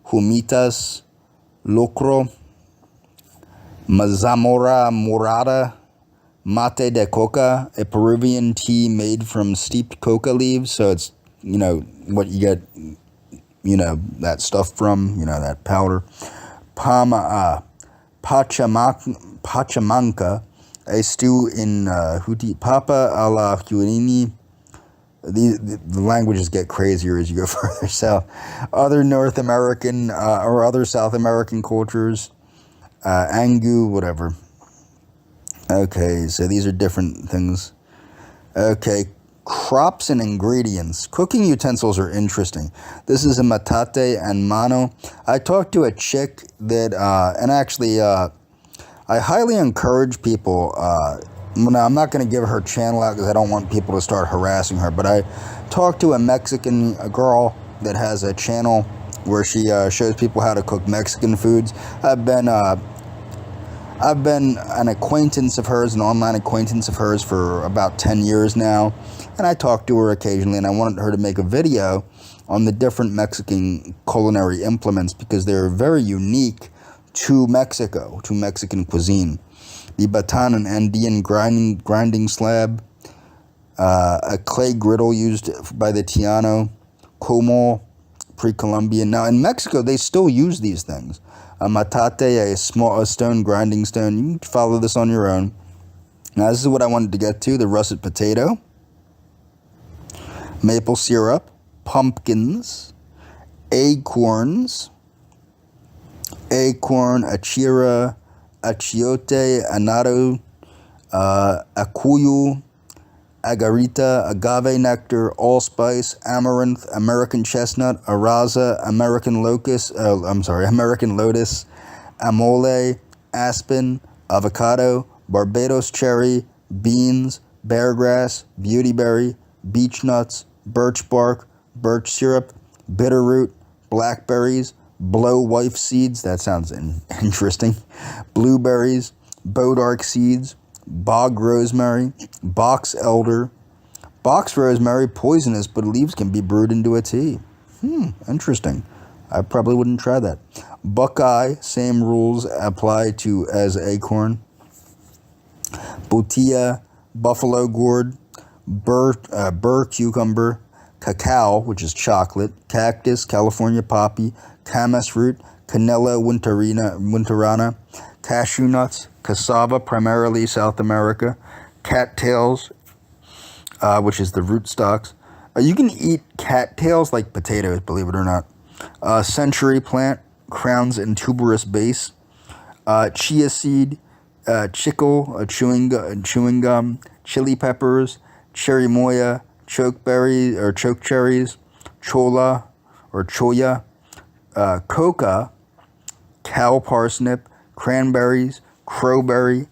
Speaker 1: Humitas. Locro. Mazamora morada, mate de coca, a Peruvian tea made from steeped coca leaves. So it's, what you get, that stuff from, that powder. Pachamanca, a stew in Huti, Papa a la Huini. The languages get crazier as you go further south. Other North American or other South American cultures. Angu, whatever. Okay, so these are different things. Okay, crops and ingredients. Cooking utensils are interesting. This is a matate and mano. I talked to a chick that, and actually, I highly encourage people. Now, I'm not going to give her channel out because I don't want people to start harassing her, but I talked to a Mexican girl that has a channel where she shows people how to cook Mexican foods. I've been an acquaintance of hers, an online acquaintance of hers for about 10 years now, and I talk to her occasionally, and I wanted her to make a video on the different Mexican culinary implements because they're very unique to Mexico, to Mexican cuisine. The Batan and Andean grinding slab, a clay griddle used by the Tiano, comal, pre-Columbian. Now, in Mexico, they still use these things. A matate, a stone grinding stone. You can follow this on your own. Now, this is what I wanted to get to. The russet potato. Maple syrup. Pumpkins. Acorns. Acorn, achira, achiote, anado, akuyu, agarita, agave nectar, allspice, amaranth, American chestnut, araza, American lotus, amole, aspen, avocado, Barbados cherry, beans, beargrass, beautyberry, beech nuts, birch bark, birch syrup, bitterroot, blackberries, blow wife seeds, that sounds interesting, blueberries, bodark seeds, bog rosemary, box elder. Box rosemary, poisonous, but leaves can be brewed into a tea. Interesting. I probably wouldn't try that. Buckeye, same rules apply to as acorn. Botilla, buffalo gourd, burr cucumber, cacao, which is chocolate, cactus, California poppy, camas root, canela winterana, cashew nuts, cassava, primarily South America, cattails, which is the root stalks. You can eat cattails like potatoes, believe it or not. Century plant, crowns and tuberous base, chia seed, chicle, chewing gum, chili peppers, cherimoya, chokeberry or choke cherries, chola or choya, coca, cow parsnip, cranberries, crowberry,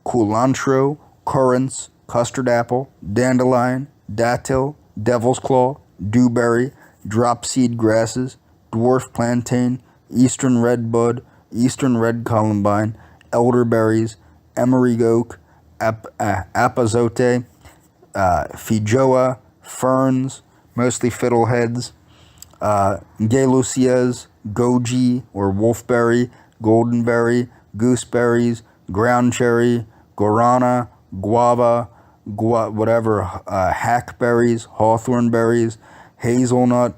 Speaker 1: culantro, currants, custard apple, dandelion, datil, devil's claw, dewberry, dropseed grasses, dwarf plantain, eastern red bud, eastern red columbine, elderberries, emery oak, apazote, feijoa, ferns, mostly fiddleheads, gelucias, goji or wolfberry, goldenberry, gooseberries, ground cherry, guarana, guava, hackberries, hawthorn berries, hazelnut,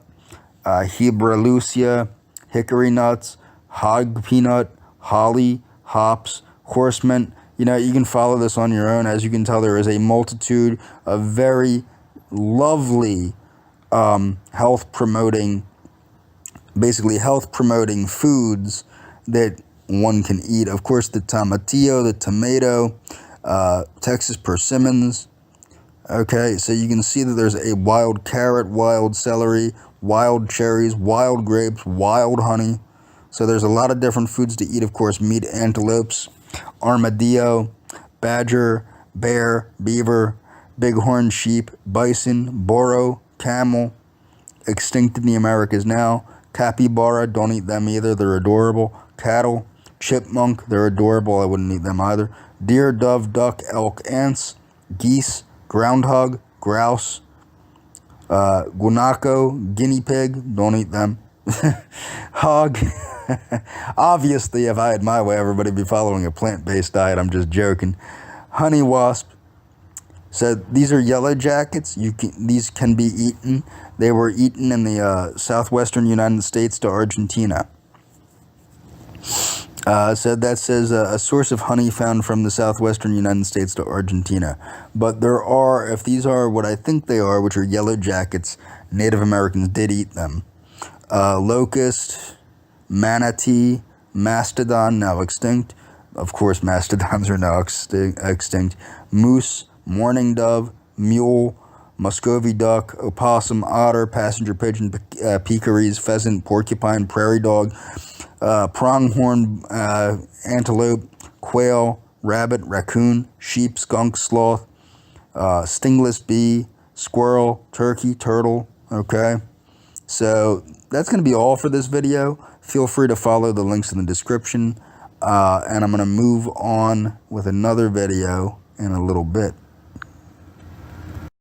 Speaker 1: hebralucia, hickory nuts, hog peanut, holly, hops, horsemint. You can follow this on your own. As you can tell, there is a multitude of very lovely health promoting foods that one can eat. Of course, the tomatillo, the tomato, Texas persimmons. Okay, so you can see that there's a wild carrot, wild celery, wild cherries, wild grapes, wild honey. So there's a lot of different foods to eat. Of course, meat, antelopes, armadillo, badger, bear, beaver, bighorn sheep, bison, burro, camel, extinct in the Americas now, capybara, don't eat them either, they're adorable, cattle, chipmunk, they're adorable, I wouldn't eat them either, deer, dove, duck, elk, ants, geese, groundhog, grouse, guanaco, guinea pig, don't eat them, hog. Obviously, if I had my way, everybody would be following a plant-based diet. I'm just joking. Honey wasp. Said these are yellow jackets. These can be eaten. They were eaten in the southwestern United States to Argentina. Said that says a source of honey found from the southwestern United States to Argentina. But there are, if these are what I think they are, which are yellow jackets, Native Americans did eat them. Locust, manatee, mastodon, now extinct. Of course, mastodons are now extinct. Moose, mourning dove, mule, Muscovy duck, opossum, otter, passenger pigeon, pecaries, pheasant, porcupine, prairie dog, pronghorn, antelope, quail, rabbit, raccoon, sheep, skunk, sloth, stingless bee, squirrel, turkey, turtle. Okay, so that's going to be all for this video. Feel free to follow the links in the description, and I'm going to move on with another video in a little bit.